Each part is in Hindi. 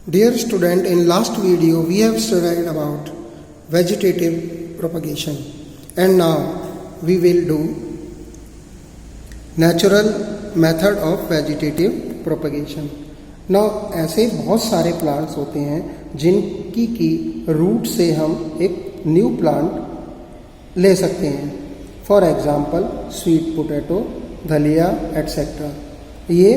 Dear student, in last video we have studied about vegetative propagation and now we will do natural method of vegetative propagation. Now ऐसे बहुत सारे प्लांट्स होते हैं जिनकी की रूट से हम एक न्यू प्लांट ले सकते हैं. फॉर एग्जाम्पल स्वीट पोटैटो, दलिया एट्सेट्रा. ये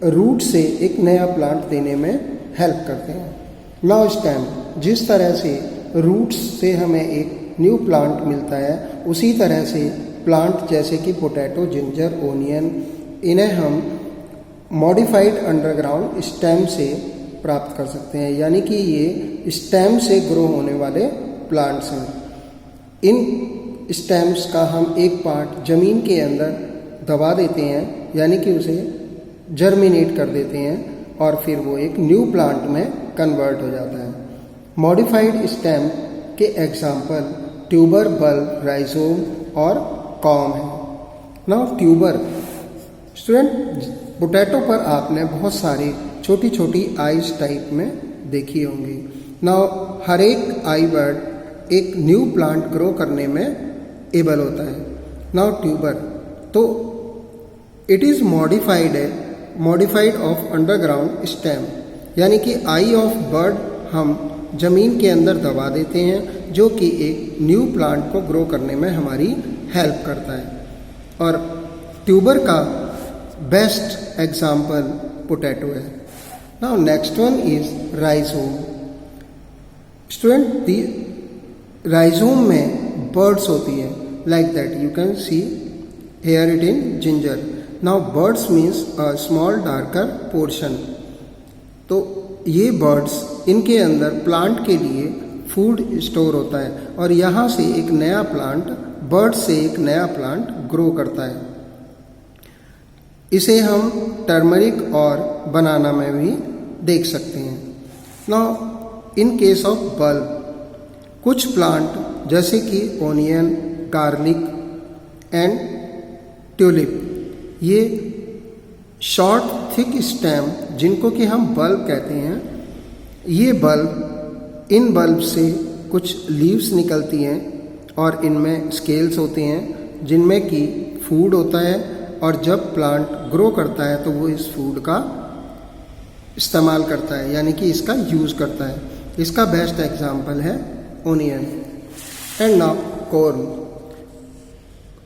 रूट से एक नया प्लांट देने में हेल्प करते हैं. नाउ स्टेम, जिस तरह से रूट्स से हमें एक न्यू प्लांट मिलता है उसी तरह से प्लांट जैसे कि पोटैटो, जिंजर, ओनियन, इन्हें हम मॉडिफाइड अंडरग्राउंड स्टेम से प्राप्त कर सकते हैं. यानी कि ये स्टेम से ग्रो होने वाले प्लांट्स हैं. इन स्टेम्स का हम एक पार्ट ज़मीन के अंदर दबा देते हैं, यानी कि उसे जर्मिनेट कर देते हैं और फिर वो एक न्यू प्लांट में कन्वर्ट हो जाता है. मॉडिफाइड स्टेम के एग्जाम्पल ट्यूबर, बल्ब, राइजोम और कॉम है. नाउ ट्यूबर, स्टूडेंट पोटैटो पर आपने बहुत सारी छोटी छोटी आइज टाइप में देखी होंगी. नाउ हर एक आई बर्ड एक न्यू प्लांट ग्रो करने में एबल होता है. नाउ ट्यूबर तो it is modified of underground stem, यानी कि आई ऑफ बर्ड हम ज़मीन के अंदर दबा देते हैं जो कि एक न्यू प्लांट को ग्रो करने में हमारी हेल्प करता है. और ट्यूबर का बेस्ट एग्जाम्पल पोटैटो है. Now next one is rhizome. Student the rhizome में बर्ड्स होती है like that you can see here it in ginger. Now buds means a small darker portion. तो ये बर्ड्स, इनके अंदर प्लांट के लिए फूड स्टोर होता है और यहाँ से एक नया प्लांट, बर्ड से एक नया प्लांट ग्रो करता है. इसे हम टर्मरिक और बनाना में भी देख सकते हैं. Now in case of bulb, कुछ प्लांट जैसे कि ओनियन, गार्लिक एंड ट्यूलिप, ये शॉर्ट थिक स्टेम जिनको कि हम बल्ब कहते हैं, ये बल्ब, इन बल्ब से कुछ लीव्स निकलती हैं और इनमें स्केल्स होते हैं जिनमें कि फूड होता है और जब प्लांट ग्रो करता है तो वो इस फूड का इस्तेमाल करता है, यानी कि इसका यूज़ करता है. इसका बेस्ट एग्जाम्पल है onion. And now corn.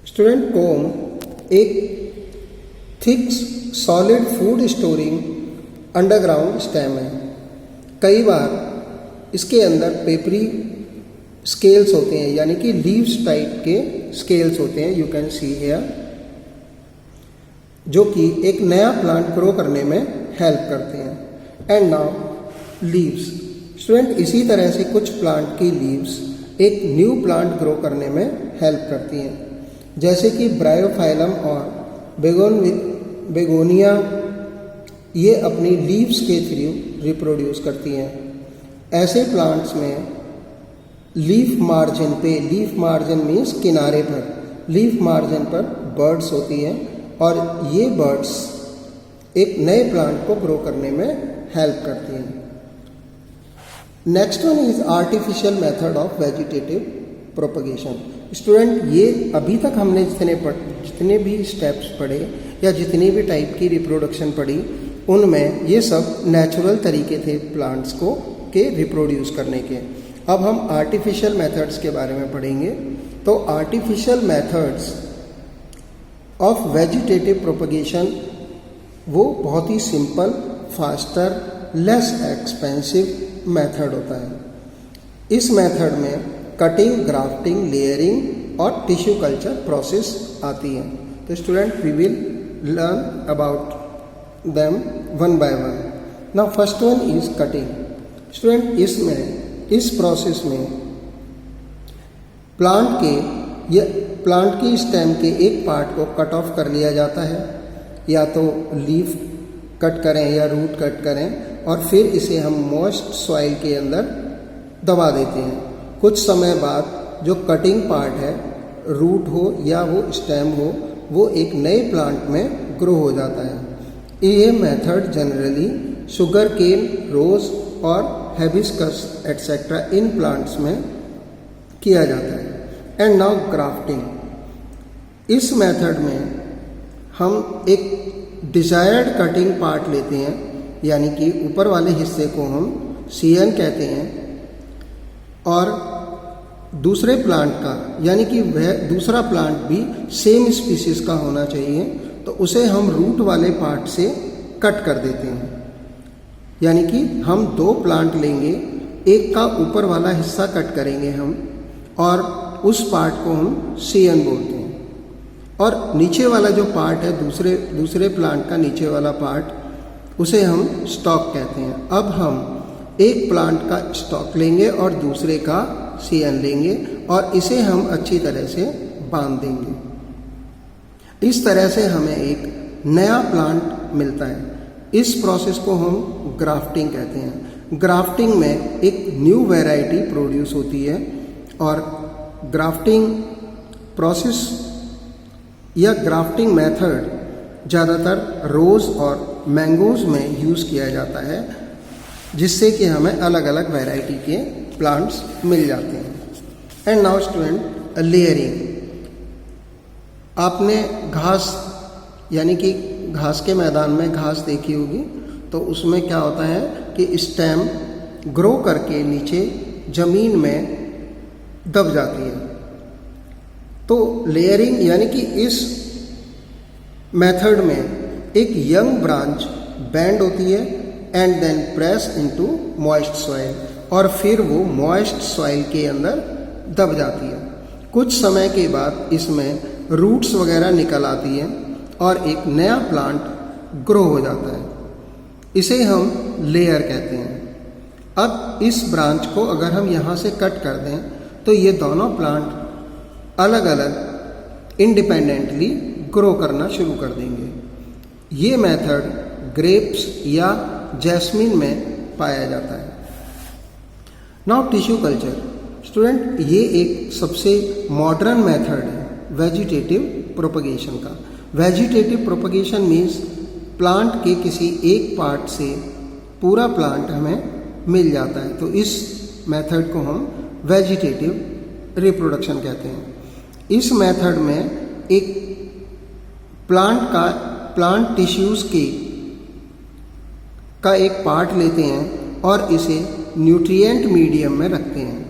Student corn एक thick solid food storing underground stem है. कई बार इसके अंदर पेपरी स्केल्स होते हैं, यानी कि लीव्स टाइप के स्केल्स होते हैं, यू कैन सी हियर, जो कि एक नया प्लांट ग्रो करने में हेल्प करते हैं. And now leaves. स्टूडेंट इसी तरह से कुछ प्लांट की लीव्स एक न्यू प्लांट ग्रो करने में हेल्प करती हैं, जैसे कि ब्रायोफाइलम और बेगोनिया. ये अपनी लीव्स के थ्रू रिप्रोड्यूस करती हैं. ऐसे प्लांट्स में लीफ मार्जिन पे, लीफ मार्जिन मीन्स किनारे पर, लीफ मार्जिन पर बर्ड्स होती हैं और ये बर्ड्स एक नए प्लांट को ग्रो करने में हेल्प करती हैं. Next one is artificial method of vegetative propagation. Student ये अभी तक हमने जितने भी स्टेप्स पढ़े या जितनी भी टाइप की रिप्रोडक्शन पढ़ी, उनमें ये सब नेचुरल तरीके थे प्लांट्स को के रिप्रोड्यूस करने के. अब हम आर्टिफिशियल मेथड्स के बारे में पढ़ेंगे. तो artificial methods of vegetative propagation वो बहुत ही simple, faster, less expensive method होता है. इस मेथड में कटिंग, ग्राफ्टिंग, लेयरिंग और टिश्यू कल्चर प्रोसेस आती है. तो student we will learn about them one by one. Now first one is cutting. Student इस प्रोसेस में प्लांट की स्टेम के एक पार्ट को कट ऑफ कर लिया जाता है, या तो लीफ कट करें या रूट कट करें, और फिर इसे हम मॉइस्ट सॉइल के अंदर दबा देते हैं. कुछ समय बाद जो कटिंग पार्ट है, रूट हो या वो स्टेम हो, वो एक नए प्लांट में ग्रो हो जाता है. ये मेथड जनरली शुगर केन, रोज और हैबिस्कस एटसेट्रा इन प्लांट्स में किया जाता है। And now grafting. इस मेथड में हम एक डिजायर्ड कटिंग पार्ट लेते हैं, यानी कि ऊपर वाले हिस्से को हम सीएन कहते हैं, और दूसरे प्लांट का, यानी कि वह दूसरा प्लांट भी सेम स्पीसीज का होना चाहिए, तो उसे हम रूट वाले पार्ट से कट कर देते हैं। यानी कि हम दो प्लांट लेंगे, एक का ऊपर वाला हिस्सा कट करेंगे हम, और उस पार्ट को हम सीएन बोलते हैं, और नीचे वाला जो पार्ट है दूसरे प्लांट का नीचे वाला पार्ट, उसे हम स्टॉक कहते हैं। अब हम एक प्लांट का स्टॉक लेंगे और दूसरे का सीएन लेंगे, और इसे हम अच्छी तरह से बांध देंगे। इस तरह से हमें एक नया प्लांट मिलता है। इस प्रोसेस को हम ग्राफ्टिंग कहते हैं। ग्राफ्टिंग में एक न्यू वैरायटी प्रोड्यूस होती है, और ग्राफ्टिंग प्रोसेस या ग्राफ्टिंग मेथड ज़्यादातर रोज़ और मैंगोज़ में यूज़ किया जाता है, जिससे कि हमें अलग अलग वैरायटी के प्लांट्स मिल जाते हैं। And now student, layering. आपने घास, यानी कि घास के मैदान में घास देखी होगी, तो उसमें क्या होता है कि स्टेम ग्रो करके नीचे जमीन में दब जाती है। तो लेयरिंग यानी कि इस मेथड में एक यंग ब्रांच बेंड होती है and then press into moist soil, और फिर वो मॉइस्ट सॉइल के अंदर दब जाती है। कुछ समय के बाद इसमें रूट्स वगैरह निकल आती है और एक नया प्लांट ग्रो हो जाता है। इसे हम लेयर कहते हैं। अब इस ब्रांच को अगर हम यहाँ से कट कर दें, तो ये दोनों प्लांट अलग अलग इंडिपेंडेंटली ग्रो करना शुरू कर देंगे। ये मेथड ग्रेप्स या जैस्मिन में पाया जाता है। Now tissue culture. स्टूडेंट, ये एक सबसे मॉडर्न मेथड है वेजिटेटिव प्रोपगेशन का। वेजिटेटिव प्रोपगेशन मीन्स प्लांट के किसी एक पार्ट से पूरा प्लांट हमें मिल जाता है, तो इस मेथड को हम वेजिटेटिव रिप्रोडक्शन कहते हैं। इस मेथड में एक प्लांट टिश्यूज का एक पार्ट लेते हैं और इसे न्यूट्रिएंट मीडियम में रखते हैं,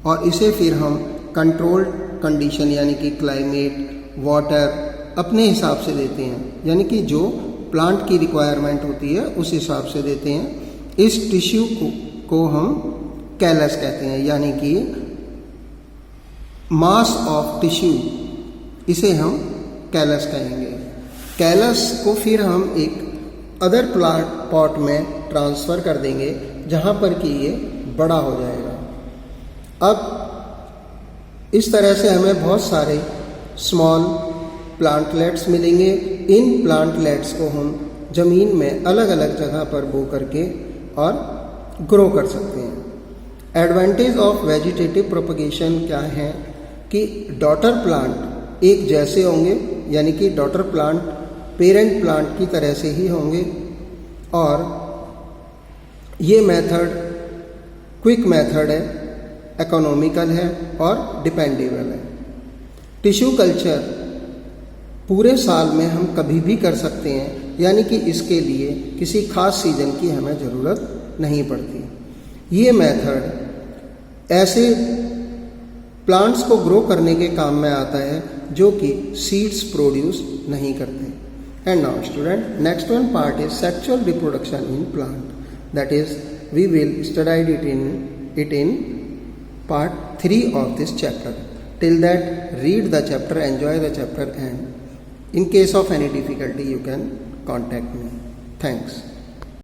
और इसे फिर हम कंट्रोल्ड कंडीशन यानी कि क्लाइमेट, वाटर अपने हिसाब से देते हैं, यानी कि जो प्लांट की रिक्वायरमेंट होती है उस हिसाब से देते हैं। इस टिश्यू को हम कैलस कहते हैं, यानी कि मास ऑफ टिश्यू, इसे हम कैलस कहेंगे। कैलस को फिर हम एक अदर प्लांट पॉट में ट्रांसफ़र कर देंगे, जहाँ पर कि ये बड़ा हो जाएगा। अब इस तरह से हमें बहुत सारे स्मॉल प्लांटलेट्स मिलेंगे। इन प्लांटलेट्स को हम ज़मीन में अलग अलग जगह पर बो करके और ग्रो कर सकते हैं। एडवांटेज ऑफ वेजिटेटिव प्रोपगेशन क्या है कि डॉटर प्लांट एक जैसे होंगे, यानी कि डॉटर प्लांट पेरेंट प्लांट की तरह से ही होंगे, और ये मेथड क्विक मेथड है, इकोनॉमिकल है और डिपेंडेबल है। टिश्यू कल्चर पूरे साल में हम कभी भी कर सकते हैं, यानी कि इसके लिए किसी खास सीजन की हमें ज़रूरत नहीं पड़ती। ये मेथड ऐसे प्लांट्स को ग्रो करने के काम में आता है जो कि सीड्स प्रोड्यूस नहीं करते। And now student, next one part is sexual reproduction in plant, that is we will study it in part 3 of this chapter. Till that, read the chapter, enjoy the chapter, and in case of any difficulty you can contact me. Thanks.